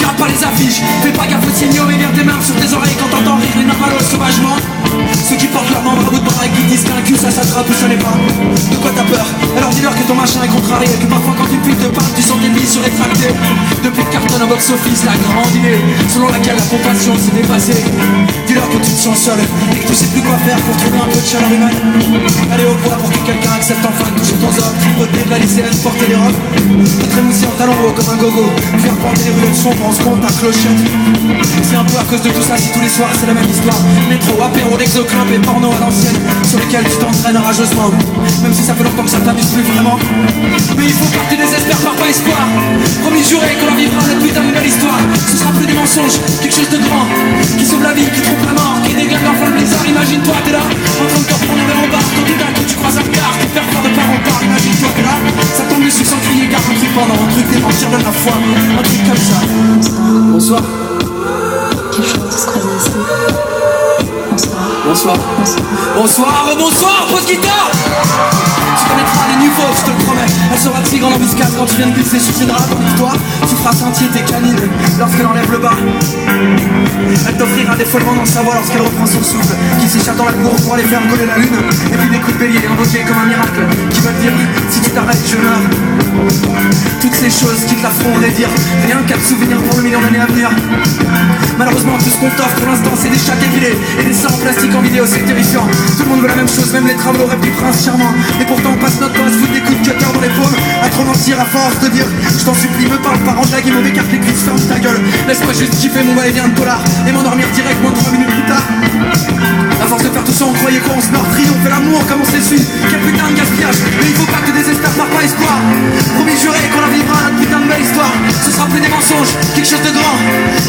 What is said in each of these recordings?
regarde pas les affiches, fais pas gaffe aux signaux, mais garde tes mains sur tes oreilles quand t'entends rire les narvalos sauvagement. Ceux qui portent leurs membres à bout de bras et qui disent qu'un cul ça s'attrape ou ça n'est pas. De quoi t'as peur? Alors dis-leur que ton machin est contrarié, que parfois quand une fille te parle tu sens tes billes se rétracter. Depuis le carton au box-office, la grande idée selon laquelle la compassion s'est dépassée. Dis-leur que tu te sens seul et que tu sais plus quoi faire pour trouver un peu de chaleur humaine. Allez au bois pour que quelqu'un accepte enfin de toucher ton zob, tripoter de la lycéenne, porter les robes, te trémousser en talons hauts comme un gogo, faire porter les ruelles sombres en se compte à clochette. C'est un peu à cause de tout ça si tous les soirs c'est la même histoire. Métro, apéro, d'exoclub et porno à l'ancienne, sur lesquels tu t'entraînes rageusement. Même si ça fait longtemps que ça t'amuse plus vraiment. Mais il faut pas que tu désespères par pas espoir. Promis juré qu'on en vivra cette putain de nouvelle histoire. Ce sera plus des mensonges, quelque chose de grand, qui sauve la vie, qui trompe la mort, qui déglingue l'enfant le blizzard. Imagine-toi t'es là, en train de te reprendre un verre au bar, quand tout d'un coup tu croises un regard, qui perd peur de part en part. Imagine-toi t'es là, ça tombe dessus sans crier, car un truc pendant, un truc démentir de la foi, un truc comme ça. Bonsoir. Quelque chose de se croiser ici. Bonsoir. Bonsoir, bonsoir, pose guitare. Tu connaîtras les nouveaux, je te le promets. Elle sera de si grande embuscade quand tu viens de glisser sur ses draps. Tandis que toi, tu feras scintiller tes canines lorsqu'elle enlève le bas. Elle t'offrira des follements dans sa voix lorsqu'elle reprend son souffle, qui s'échappe dans la cour pour aller faire coller la lune. Et puis des coups de bélier invoqués comme un miracle, qui veulent dire si tu t'arrêtes je meurs. Toutes ces choses qui te la feront raidir, rien qu'à te souvenir pour le million d'années à venir. Malheureusement tout ce qu'on t'offre pour l'instant c'est des chats épilés et des seins en plastique en vidéo, c'est terrifiant. Tout le monde veut la même chose, même les travaux rêvent du prince charmant. Et pourtant on passe notre temps à se foutre des coups de cutter dans les paumes, à trop mentir à force de dire je t'en supplie me parle pas, rends la game, on m'écarte les cuisses, ferme ta gueule. Laisse-moi juste kiffer mon va-et-vient de polar et m'endormir direct moins de 3 minutes plus tard. À force de faire tout ça on croyait quoi, on se meurtrit, on fait l'amour comme on s'essuie. Quel putain de gaspillage, mais il faut pas que tu désespères par pas espoir. Promis juré qu'on en vivra notre putain de belle histoire. Ce sera plus des mensonges, quelque chose de grand,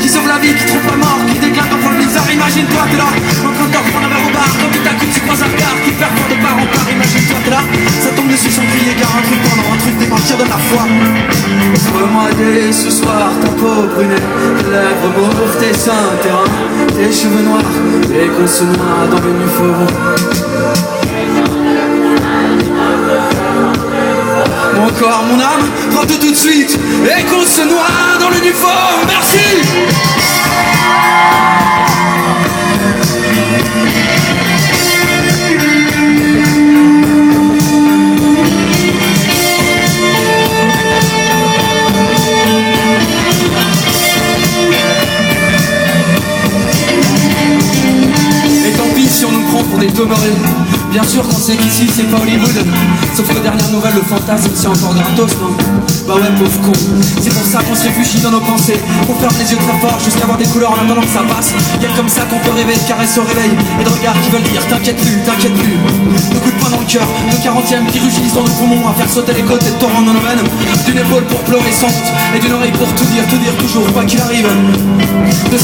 qui sauve la vie, qui trompe la mort, qui déglingue dans le blizzard. Imagine-toi t'es là, en train de te reprendre un verre au bar, quand tout à coup tu croises un regard, qui perd peur de part en part. Imagine-toi t'es là, ça tombe dessus sans crier, car un truc pendant, un truc démentir de la foi. Offre-moi dès ce soir ta peau brunette, tes lèvres mauves, tes seins terrain, tes cheveux noirs, et qu'on se noie dans le nu fauve. Mon corps, mon âme, prends tout de suite, et qu'on se noie dans le nu fauve. Merci. Si on nous prend pour des demeurés, bien sûr qu'on sait qu'ici c'est pas Hollywood. Sauf que dernière nouvelle, le fantasme c'est encore gratos, non? Bah ouais pauvre con. C'est pour ça qu'on se réfugie dans nos pensées, pour fermer les yeux très fort jusqu'à voir des couleurs en attendant que ça passe. Y'a comme ça qu'on peut rêver de caresses au réveil, et de regards qui veulent dire t'inquiète plus, t'inquiète plus. De coups de poing dans le cœur, de 40e qui rugissent dans nos poumons, à faire sauter les côtes et de torrents dans nos veines. D'une épaule pour pleurer sans doute, et d'une oreille pour tout dire toujours quoi qu'il arrive. De